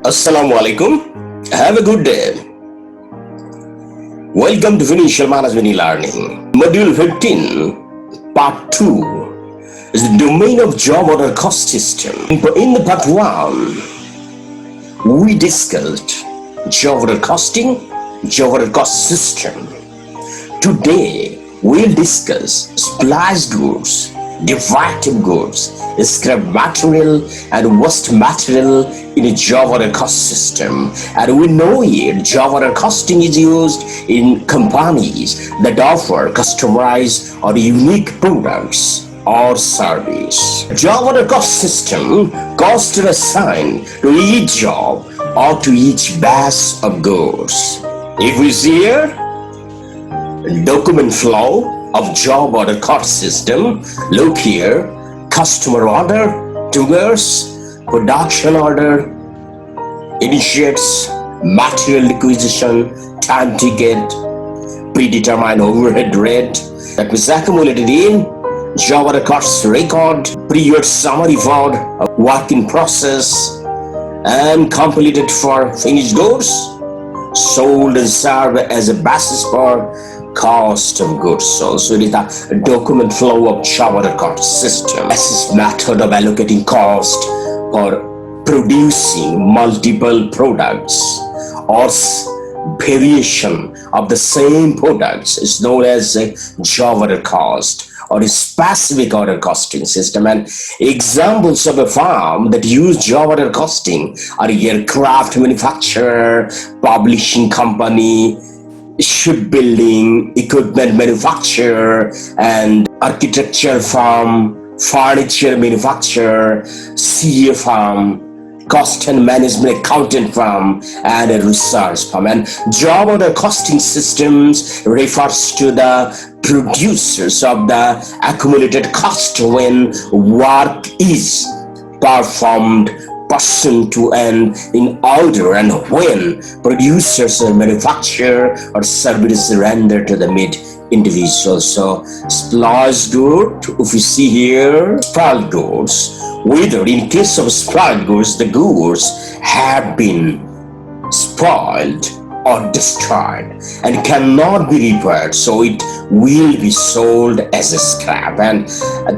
Assalamu alaikum. Have a good day. Welcome to Financial Management eLearning. Module 15, Part 2 is the domain of job order cost system. In the Part 1, we discussed job order costing, job order cost system. Today, we'll discuss spliced goods, defective goods, scrap material and waste material in a job order cost system. And we know here job order costing is used in companies that offer customized or unique products or service. Job order cost system costs are assigned to each job or to each batch of goods. If we see here, document flow of job order cost system, look here, customer order triggers, production order initiates, material acquisition, time ticket, predetermined overhead rate that was accumulated in job order cost record, period summary for work in process and completed for finished goods, sold and served as a basis for cost of goods sold. So it is the document flow of job order cost system. This is method of allocating cost for producing multiple products or variation of the same products is known as a job order cost or a specific order costing system. And examples of a firm that use job order costing are aircraft manufacturer, publishing company, shipbuilding, equipment manufacturer, and architecture firm, furniture manufacturer, CA firm, cost and management accountant firm, and a research firm. And job order costing systems refers to the producers of the accumulated cost when work is performed person to end in order and when producers or manufacture or service rendered to the mid individual. So spliced good, if you see here, spliced goods, whether in case of spliced goods, the goods have been spoiled or destroyed and cannot be repaired, so it will be sold as a scrap. And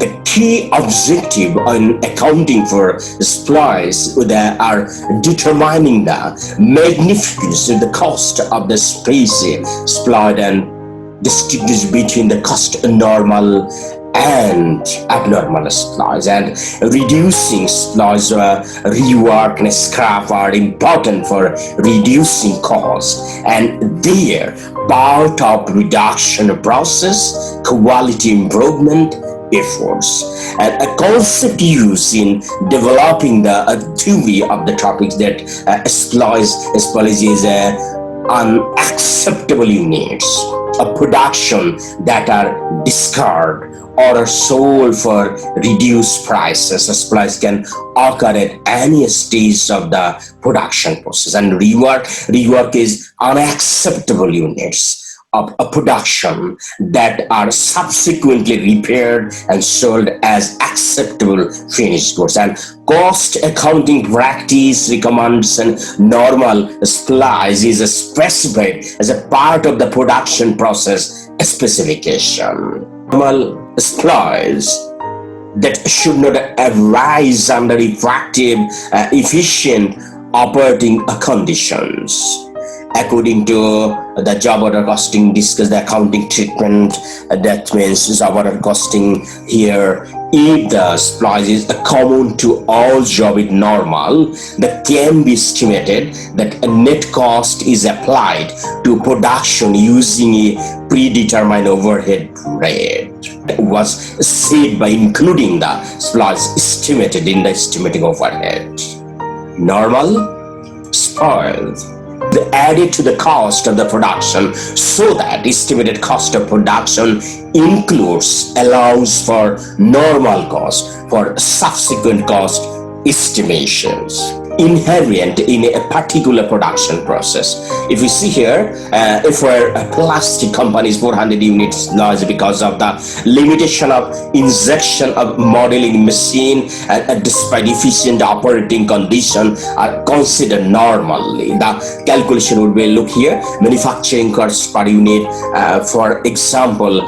the key objective in accounting for splice are determining the magnificence of the cost of the species spliced and distinguish between the cost normal and abnormal splice, and reducing splice rework and scrap are important for reducing cost and their part of reduction process quality improvement efforts. And a concept used in developing the theory of the topics that splice is unacceptable units of production that are discarded or are sold for reduced prices. A splice can occur at any stage of the production process, and rework is unacceptable units of a production that are subsequently repaired and sold as acceptable finished goods. And cost accounting practice recommends and normal splice is specified as a part of the production process specification. Normal splice that should not arise under effective, efficient operating conditions. According to the job order costing, discuss the accounting treatment. That means job order costing here, if the splice is common to all job is normal, that can be estimated that a net cost is applied to production using a predetermined overhead rate. That was said by including the splice estimated in the estimating overhead. Normal splice added to the cost of the production, so that estimated cost of production allows for normal cost for subsequent cost estimations. inherent in a particular production process. If you see here, if we're a plastic company's 400 units loss because of the limitation of injection of modeling machine, and despite efficient operating condition are considered normally, the calculation would be, look here, manufacturing costs per unit. For example,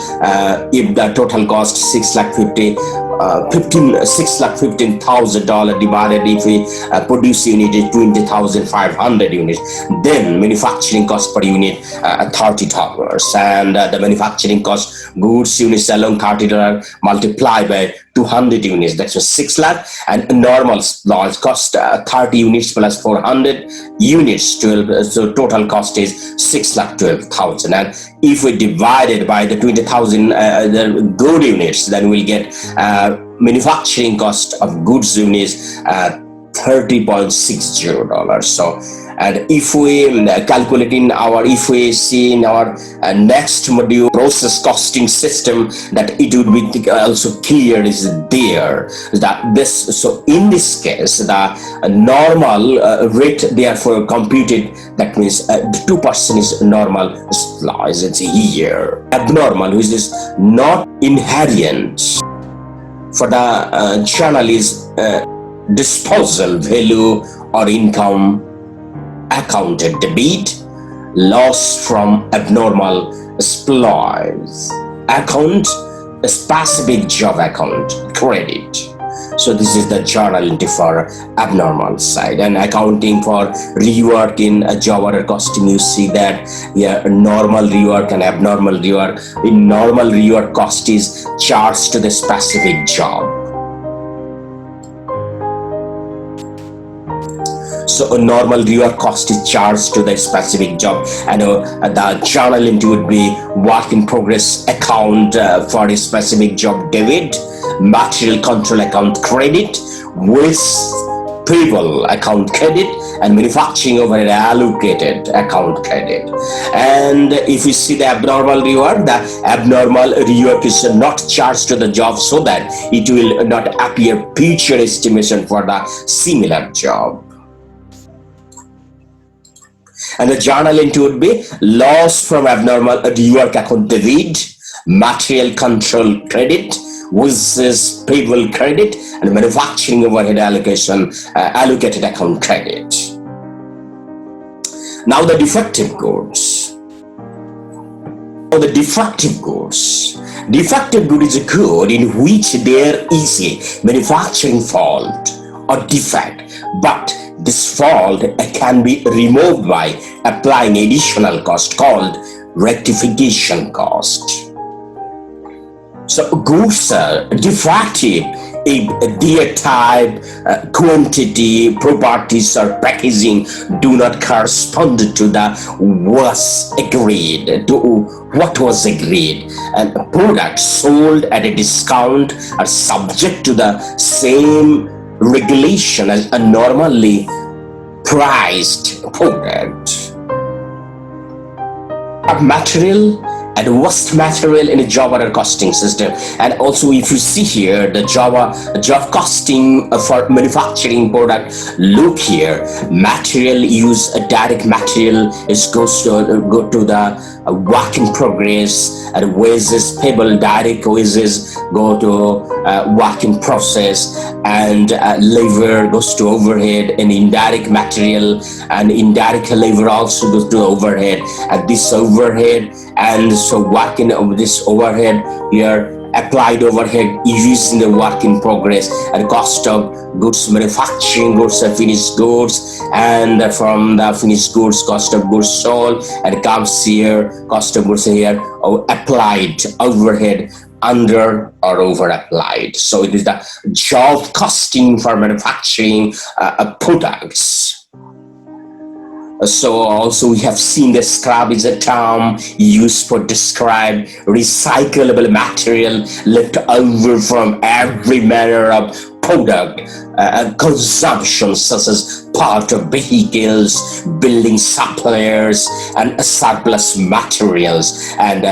if the total cost $615,000 divided, if we produce unit is 20,500 units, then manufacturing cost per unit $30, and the manufacturing cost goods units alone $30 multiplied by 200 units, that's a 6 lakh, and normal launch cost 30 units plus 400 units, 12, so total cost is 6,12,000. And if we divide it by the 20,000 the good units, then we'll get manufacturing cost of goods units $30.60. So, and if we calculate in our, if we see in our next module process costing system, that it would be also clear is there that this, so in this case the normal rate therefore computed, that means 2% is normal splice, it's here. Abnormal, which is not inherent for the channel, is disposal value or income accounted debit, loss from abnormal splice account, specific job account credit. So this is the journal entry for abnormal side. And accounting for rework in a job order costing, you see that here normal rework and abnormal rework. In normal rework, cost is charged to the specific job. So a normal rework cost is charged to the specific job, and the journal entry would be work in progress account for a specific job debit, material control account credit, waste payable account credit, and manufacturing overhead allocated account credit. And if you see the abnormal rework, the abnormal rework is not charged to the job, so that it will not appear future estimation for the similar job. And the journal entry would be loss from abnormal rework account debit, material control credit, versus payable credit, and manufacturing overhead allocation allocated account credit. Now the defective goods. The defective goods. Defective good is a good in which there is a manufacturing fault or defect, but this fault can be removed by applying additional cost called rectification cost. So goods are defective if their type, quantity, properties, or packaging do not correspond to the was agreed, to what was agreed, and products sold at a discount are subject to the same regulation as a normally priced product. Material and waste material in a job order costing system. And also, if you see here the job costing for manufacturing product, look here, material use, direct material is goes to go to the work in progress, and wages payable, direct wages go to work in process, and labor goes to overhead, and indirect material and indirect labor also goes to overhead. And this overhead, and so working over this overhead here, applied overhead used in the work in progress, and cost of goods, manufacturing goods and finished goods, and from the finished goods, cost of goods sold, and comes here, cost of goods here, applied overhead under or over applied. So it is the job costing for manufacturing products. So also we have seen the scrap is a term used for describe recyclable material left over from every manner of product consumption, such as part of vehicles, building suppliers, and surplus materials. And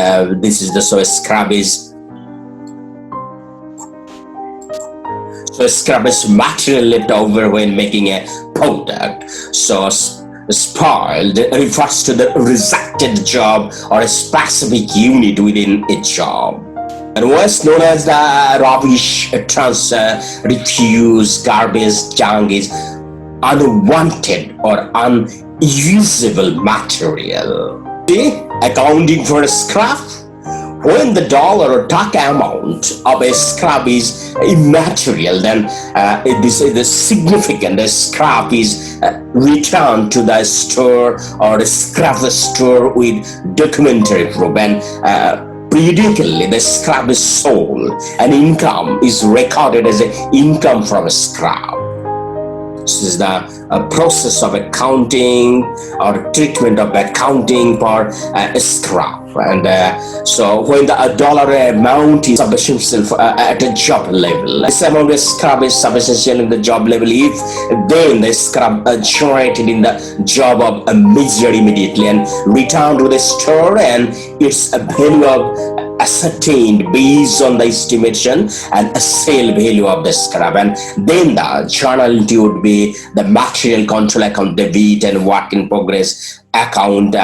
this is the scrap is scrap is material left over when making a product. So spoiled refers to the rejected job or a specific unit within a job. And what's known as the rubbish, trash, refuse, garbage, junk is unwanted or unusable material. Accounting for scrap. When the dollar or taka amount of a scrap is immaterial, then it is the significant scrap is returned to the store or scrap store with documentary proof, and periodically the scrap is sold and income is recorded as income from scrap. This is the process of accounting or treatment of accounting for scrap. And so when the dollar amount is substantial at a job level, this amount of scrap is substantial in the job level, if then the scrap generated in the job of measure immediately and returned to the store, and its value of ascertained based on the estimation and a sale value of the scrap, and then the journal entry would be the material control account debit and work in progress account,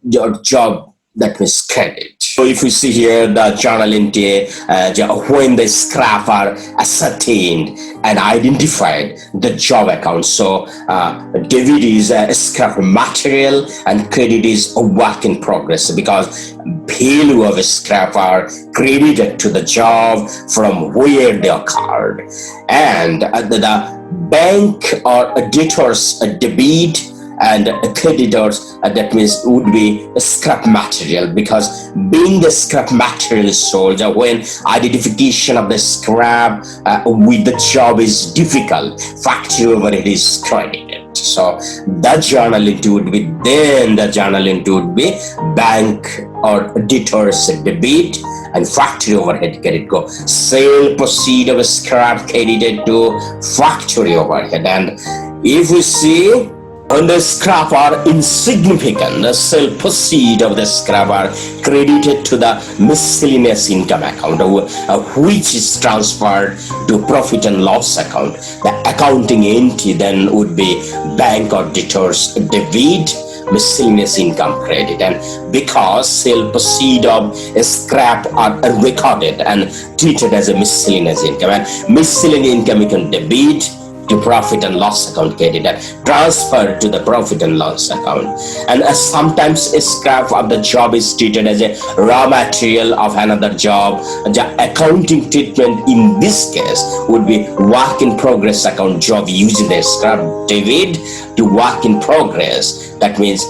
your job, that means credit. So if you see here the journal entry, when the scrap are ascertained and identified, the job account. So debit is a scrap material and credit is a work in progress, because value of a scrap are credited to the job from where they occurred. And the bank or debtors debit and creditors, that means would be scrap material, because being the scrap material is sold, when identification of the scrap with the job is difficult, factory overhead is credited. So the journal entry would be, then the journal entry would be bank or debtors debit and factory overhead credit go. Sale proceed of scrap credited to factory overhead. And if we see, when the scrap are insignificant, the sale proceed of the scrap are credited to the miscellaneous income account, which is transferred to profit and loss account. The accounting entry then would be bank or debtors debit, miscellaneous income credit. And because sale proceed of a scrap are recorded and treated as a miscellaneous income, and miscellaneous income you can debit to profit and loss account credit and transfer to the profit and loss account. And sometimes a scrap of the job is treated as a raw material of another job. The accounting treatment in this case would be work in progress account, job using the scrap debit to work in progress. That means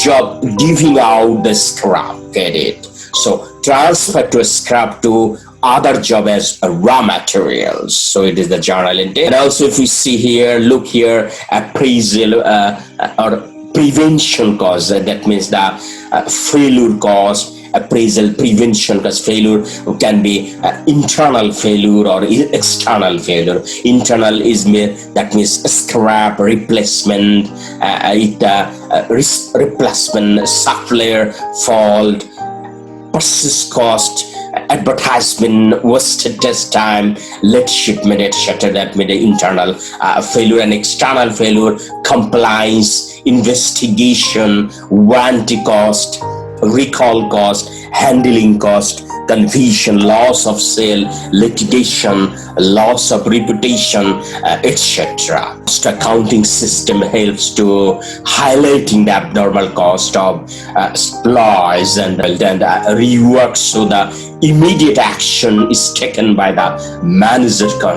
job giving out the scrap credit. So transfer to a scrap to other job as raw materials. So it is the journal entry. And also if we see here, look here, appraisal or prevention cost, that means the failure cost, appraisal, prevention cost. Failure can be internal failure or external failure. Internal is that means scrap replacement, replacement, supplier fault, purchase cost, advertisement, wasted test time, late shipment, etc. That made the internal failure. And external failure, compliance, investigation, warranty cost, recall cost, handling cost, confusion, loss of sale, liquidation, loss of reputation, etc. Cost accounting system helps to highlighting the abnormal cost of supplies and rework, so the immediate action is taken by the management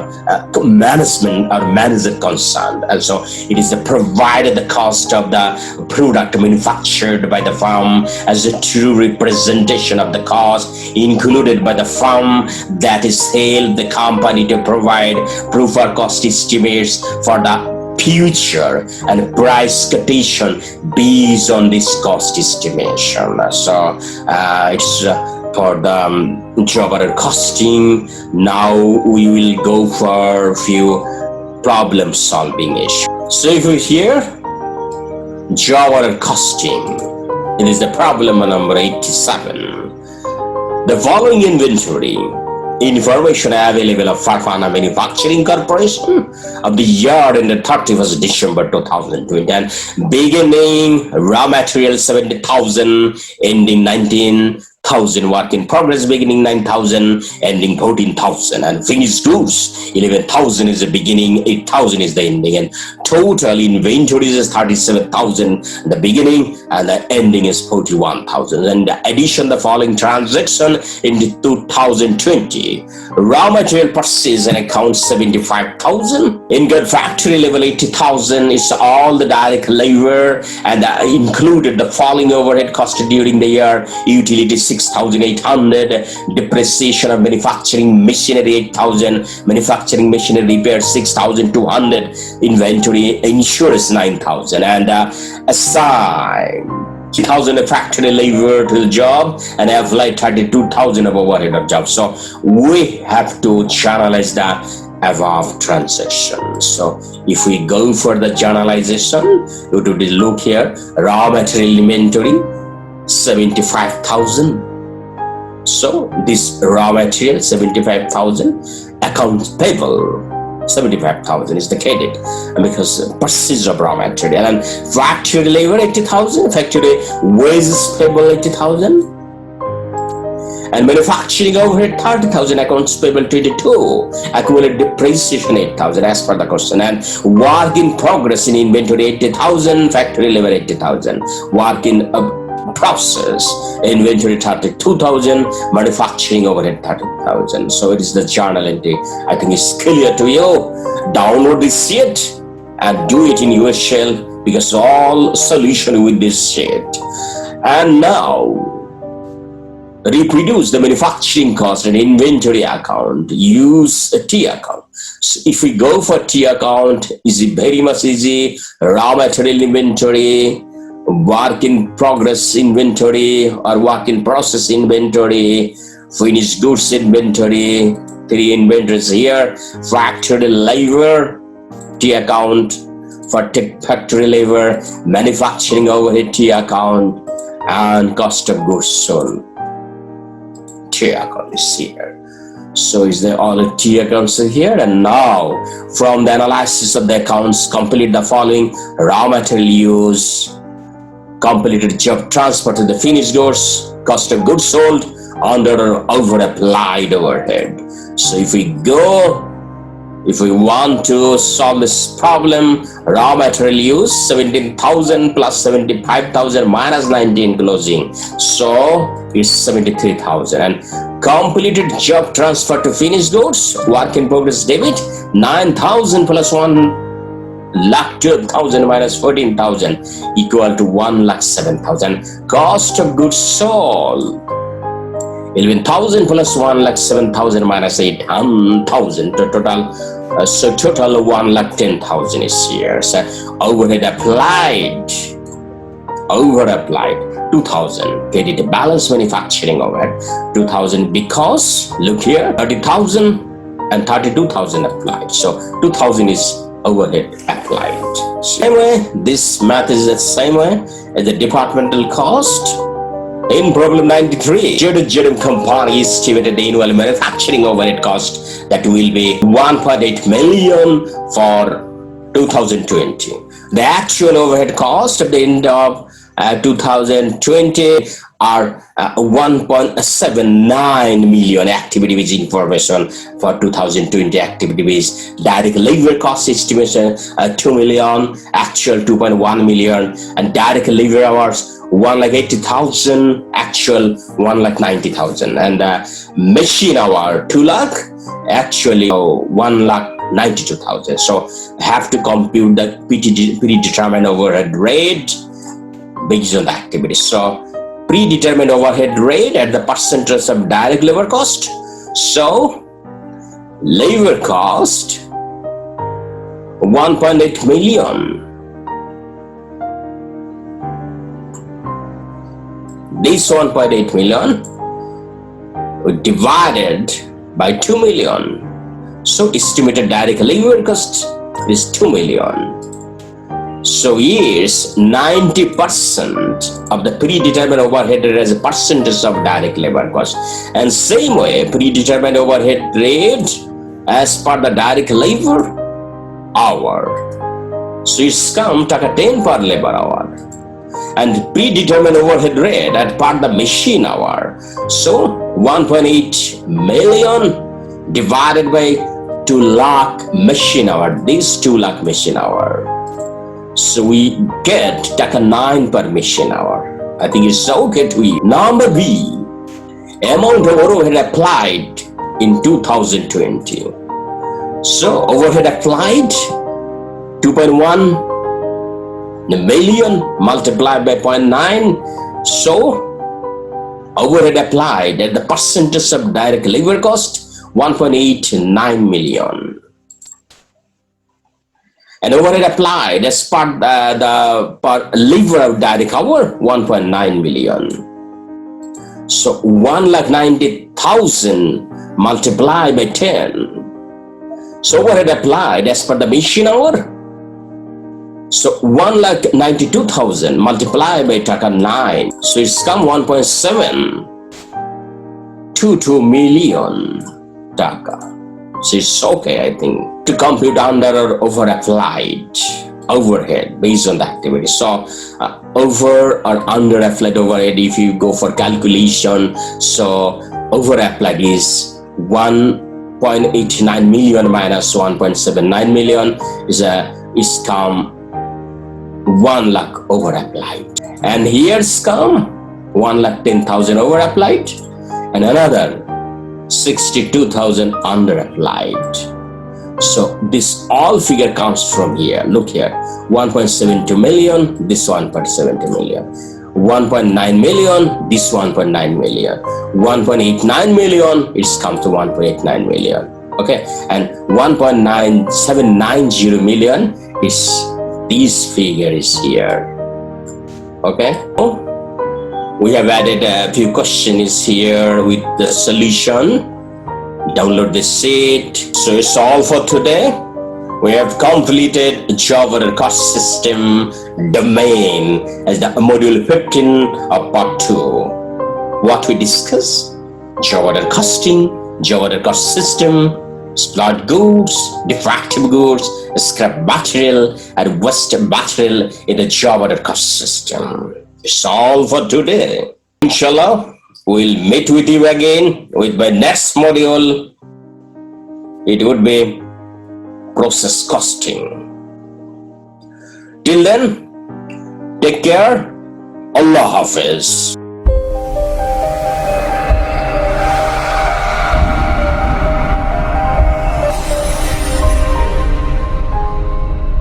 or manager concerned. Also, it is provided the cost of the product manufactured by the firm as a true representation of the cost included by the firm, that is help the company to provide proof or cost estimates for the future and price quotation based on this cost estimation. So it's for the job order costing. Now we will go for a few problem solving issues. So if we hear job order costing, it is the problem number 87. The following inventory information available of Farfana Manufacturing Corporation of the year ended 31st December 2020, and beginning raw material 70,000, ending 19,000, work in progress beginning 9,000, ending 14,000, and finished goods 11,000 is the beginning, 8,000 is the ending, and total inventories is 37,000 the beginning, and the ending is 41,000. And addition the following transaction in 2020: raw material purchase and account 75,000, in-good factory level 80,000 is all the direct labor, and included the following overhead cost during the year: utility 6,800, depreciation of manufacturing machinery 8,000, manufacturing machinery repair 6,200, inventory insurance 9,000, and assign 3,000 of factory labor to the job and apply 32,000 of overhead of job. So we have to journalize the above transactions. So if we go for the journalization, you do look here: raw material inventory 75,000. So this raw material 75,000, accounts payable 75,000 is the credit, because purchase of raw material, and factory labor 80,000, factory wages payable 80,000, and manufacturing overhead 30,000, accounts payable 22, accumulated depreciation 8,000 as per the question, and work in progress in inventory 80,000, factory labor 80,000, work in process inventory 32,000, manufacturing overhead 30,000. So it is the journal entry. I think it's clear to you. Download this sheet and do it in your shell, because all solution with this sheet. And now reproduce the manufacturing cost and inventory account. Use a T account. So if we go for T account, is it very much easy? Raw material inventory, work in progress inventory or work in process inventory, finished goods inventory, 3 inventories here, factory labor, T account for factory labor, manufacturing overhead T account, and cost of goods sold T account is here. So is there all the T accounts are here? And now from the analysis of the accounts, complete the following: raw material use, completed job transfer to the finished goods, cost of goods sold, under or over applied overhead. So if we want to solve this problem, raw material use 17,000 plus 75,000 minus 19 closing, so it's 73,000. And completed job transfer to finished goods, work in progress debit 9,000 plus 1,12,000 minus 14,000 equal to 1,07,000. Cost of goods sold 11,000 plus 1,07,000 minus 8,000 to total. So total 1,10,000 is here. So overhead applied 2,000. Credit balance manufacturing overhead 2,000, because look here, 30,000 and 32,000 applied. So 2,000 is overhead applied. Same way, this math is the same way as the departmental cost. In problem 93, Jeddah company estimated annual manufacturing overhead cost that will be 1.8 million for 2020. The actual overhead cost at the end of 2020 are 1.79 million. Activity based information for 2020 activity based. Direct labor cost estimation 2 million, actual 2.1 million, and direct labor hours 1,80,000, actual 1,90,000, and machine hour 2 lakh, actually 1,92,000. So have to compute the predetermined overhead rate based on the activity. So predetermined overhead rate at the percentage of direct labor cost. So labor cost 1.8 million. This 1.8 million divided by 2 million. So estimated direct labor cost is 2 million. So yes, 90% of the predetermined overhead rate as a percentage of direct labor cost. And same way, predetermined overhead rate as per the direct labor hour. So it's come to a 10 per labor hour. And predetermined overhead rate at per the machine hour. So 1.8 million divided by 2 lakh machine hour. This 2 lakh machine hour. So we get like a 9 per machine hour. I think it's okay to you. Number B, amount of overhead applied in 2020. So overhead applied 2.1 million multiplied by 0.9. So overhead applied at the percentage of direct labor cost 1.89 million. And overhead applied as part the per labor of direct hour 1.9 million. So 1,90,000 multiplied by 10. So overhead applied as per the machine hour. So 1,92,000 multiplied by taka 9. So it's come 1.722 million taka. So it's okay, I think, to compute under or over applied overhead based on the activity. So over or under applied overhead, if you go for calculation, so over applied is 1.89 million minus 1.79 million is come 1 lakh over applied. And here's come 1,10,000 over applied and another 62,000 under applied. So this all figure comes from here. Look here, 1.72 million, this 1.70 million, 1.9 million, this 1.9 million, 1.89 million, it's come to 1.89 million. Okay, and 1.9790 million is this figure is here. Okay. We have added a few questions here with the solution. Download the sheet. So it's all for today. We have completed job order cost system domain as the module 15 of part 2. What we discuss? Job order costing, job order cost system, splat goods, defective goods, scrap material, and waste material in the job order cost system. It's all for today. Inshallah, we'll meet with you again with my next module. It would be process costing. Till then, take care. Allah Hafiz.